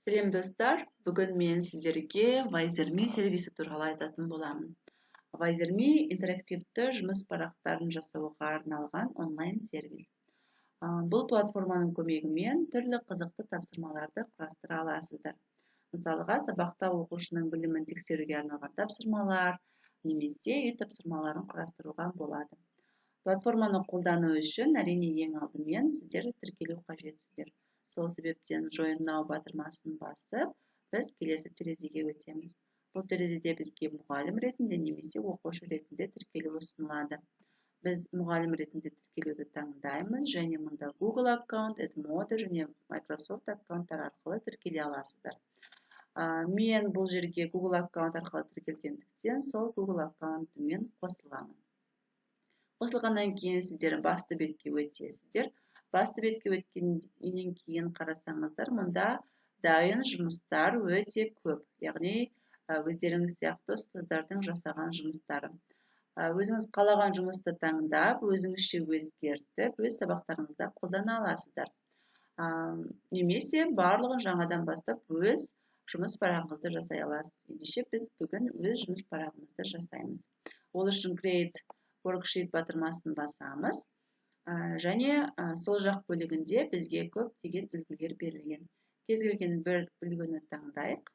Сәлем достар, бүгін мен сіздерге Wizer.me сервисі туралы айтатын боламын. Wizer.me интерактивті жұмыс парақтарын жасауға арналған онлайн сервис. Бұл платформаның көмегімен түрлі қызықты тапсырмаларды құрастыра аласыздар. Мысалға, сабақта оқушының білімін тексеруге арналған тапсырмалар, немесе үй тапсырмаларын құрастыруға болады. Платформаны қолдану үшін әрине ең алдымен сіздер тіркелу қажетсіздер. Сол себептен Join Now батырмасын басып, біз келесі терезеге өтеміз. Бұл терезеде бізге мұғалім ретінде немесе оқушы ретінде тіркелу ұсынылады. Біз мұғалім ретінде тіркелуді таңдаймыз және мұнда Google аккаунт, Edmodo және Microsoft аккаунттар арқылы тіркеле аласыздар. Мен бұл жерге Google аккаунт арқылы тіркелгендіктен сол Google аккаунтымен қосыламын. Қосылғаннан кейін сіздер басты бетке өтесіздер. Басты бетке өткеннен кейін қарасаңыздар, мұнда дайын жұмыстар өте көп. Яғни, өздеріңіз сияқты ұстаздардың жасаған жұмыстары. Өзіңіз қалаған жұмысты таңдап, өзіңізше өзгертіп, өз сабақтарыңызда қолдана аласыздар. Немесе барлығын жаңадан бастап, өз жұмыс парағыңызды жасай аласыз. Ендеше біз бүгін өз жұмыс парағымызды жасаймыз. Ол үшін Create Worksheet батырмасын басамыз. Және сол жақ бөлігінде бізге көптеген үлгілер берілген. Кез келген бір үлгіні таңдайық.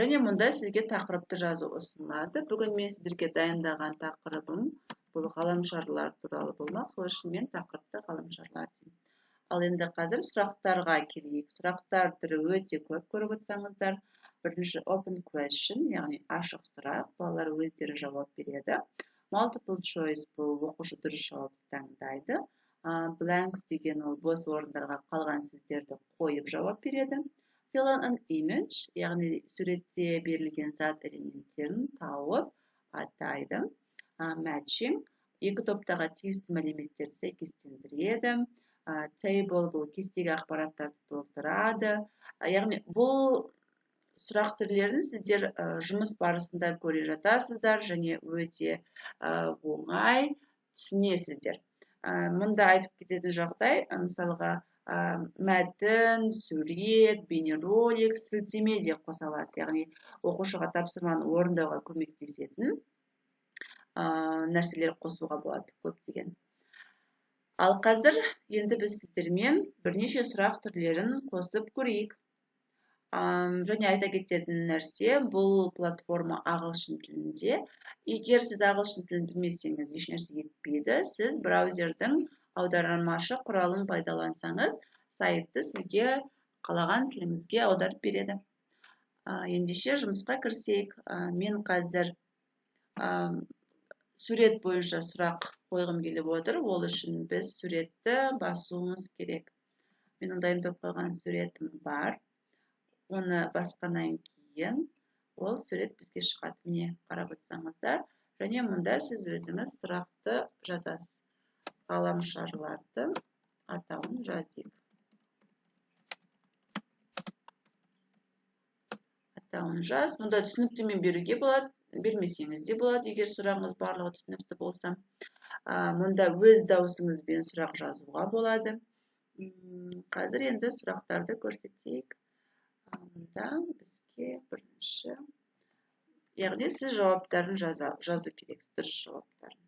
Және мұнда сізге тақырыпты жазу ұсынылады. Бүгін мен сіздерге дайындаған тақырыбым бұл ғаламшарлар туралы болмақ. Сол үшін мен тақырыпты ғаламшарлар деймін. Ал енді қазір сұрақтарға келейік. Сұрақтар түрі өте көп көріп отырсаңыздар. Бірінші open question, яғни ашық сұрақ, балалар өздері жауап береді. Multiple choice бұл оқушы дұрыс жауапты таңдайды. Blanks деген ол бос орындарға қалған сөздерді қойып жауап береді. Fill in an image, яғни суретте берілген зат элементтерін тауып атайды. Matching, екі топтағы тиісті мәліметтерді сәйкестендіреді. Table бұл кестегі ақпараттарды толтырады. Яғни бұл сұрақ түрлерін сіздер жұмыс барысында көре жатасыздар және өте оңай түсінесіздер. Мұнда айтып кететін жағдай, мысалға мәтін, сурет, бейнеролик, сілтеме де қоса аласыз. Яғни оқушыға тапсырманы орындауға көмектесетін нәрселер қосуға болады көптеген. Ал қазір енді біз сіздермен бірнеше сұрақ түрлерін қосып көрейік. Және айта кететін нәрсе, бұл платформа ағылшын тілінде. Егер сіз ағылшын тілін білмесеңіз, ешнәрсе етпейді. Сіз браузердің аудармашы құралын пайдалансаңыз, сайтты сізге қалаған тіліңізге аударып береді. Ендеше жұмысқа кірісейік. Мен қазір сурет бойынша сұрақ қойғым келіп отыр. Ол үшін біз суретті басуымыз керек. Менің дайындап қойған суретім бар. Оны басқаннан кейін ол сурет бізге шығады. Міне қарап отырсаңыздар. Және мұнда сіз өзіңіз сұрақты жазасыз. Ғаламшарларды атауын жазайық. Атауын жаз. Мұнда түсініктеме беруге болады. Бермесеңіз де болады, егер сұрағыңыз барлығы түсінікті болса. Мұнда өз даусыңызбен сұрақ жазуға болады. Қазір енді сұрақтарды көрсетейік. Мұнда бізге бірінші, яғни сіз жауаптарын жазу керек, дұрыс жауаптарын.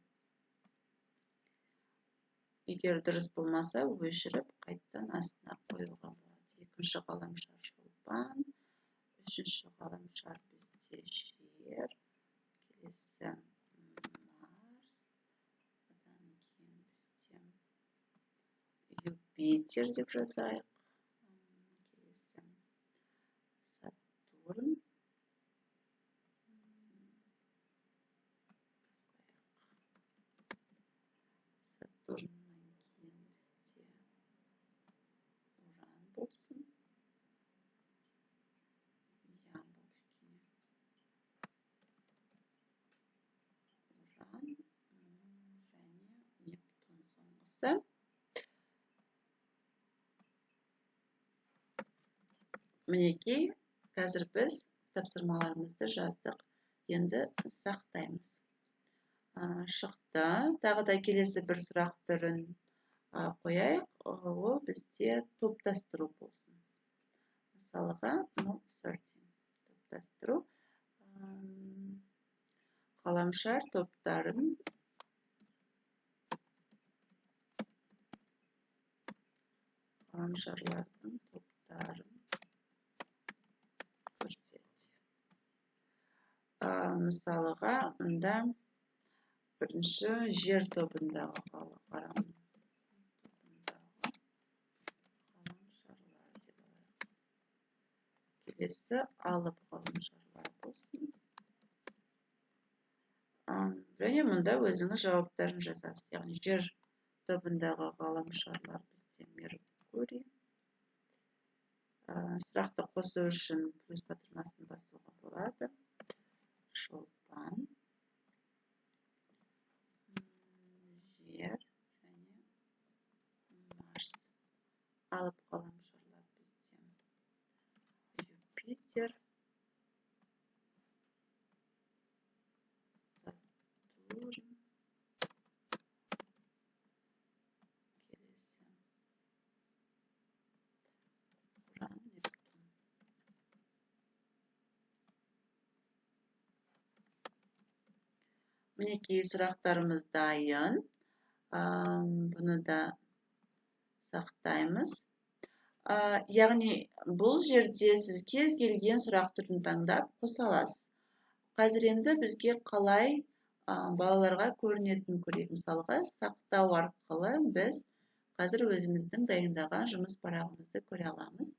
Егер дұрыс болмаса, өшіріп, қайттан астына қоюға болады. Екінші ғаламшар шолпан, үшінші ғаламшар бізде жер, келесі Марс, одан кейін бізде Юпитер деп жазайық. Сатурн. Сатурннан кейін бізде Уран болсын. Мінекей, қазір біз тапсырмаларымызды жаздық. Енді сақтаймыз. Шықты. Тағы да келесі бір сұрақ түрін қояйық. Ол бізде топтастыру болсын. Мысалға, топтастыру. Ғаламшар топтарын ғаламшарлардың топтарын көрсет. Мысалға, мұнда бірінші жер тобындағы ғаламшарлар деп алайық. Келесі алып ғаламшарлар болсын. Және мұнда өзіңіз жауаптарын жазасыз. Яғни жер тобындағы ғаламшарлар бізде Меркурий. Сұрақты қосу үшін плюс батырмасын басуға болады. Шолпан, жер және Марс. Алып ғаламшарлар бізде Юпитер, Сатурн, келесі Уран, Нептун. Мінекей сұрақтарымыз дайын. Бұны да сақтаймыз. Яғни бұл жерде сіз кез келген сұрақ түрін таңдап қоса аласыз. Қазір енді бізге қалай балаларға көрінетінін көрейік. Мысалға, сақтау арқылы біз қазір өзіміздің дайындаған жұмыс парағымызды көре аламыз.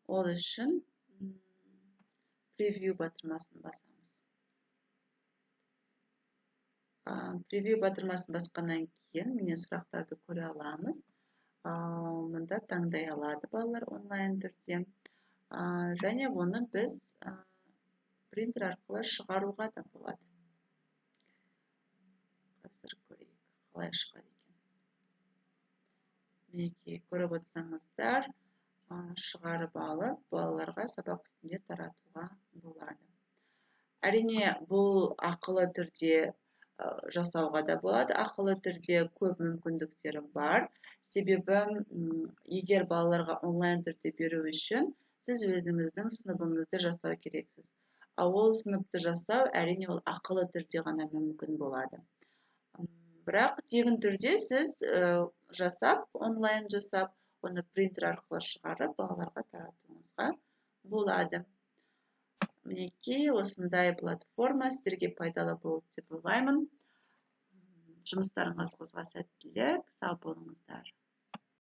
Ол үшін превью батырмасын басамыз. Превью батырмасын басқаннан кейін міне сұрақтарды көре аламыз. Мұнда таңдай алады балалар онлайн түрде. Және оны біз принтер арқылы шығаруға да болады. Қазір көрейік, қалай шығады екен. Мінекей көріп отырсаңыздар, шығарып алып, балаларға сабақ үстінде таратуға болады. Әрине, бұл ақылы түрде жасауға да болады. Ақылы түрде көп мүмкіндіктері бар. Себебі, егер балаларға онлайн түрде беру үшін, сіз өзіңіздің сыныбыңызды жасау керексіз. Ол сыныпты жасау, әрине, ол ақылы түрде ғана мүмкін болады. Бірақ тегін түрде сіз жасап, онлайн жасап, оны принтер арқылы шығарып, балаларға таратуыңызға болады. Мінекей, осындай платформа сіздерге пайдалы болды деп ойлаймын. Жұмыстарыңызға сәттілік, сау болыңыздар.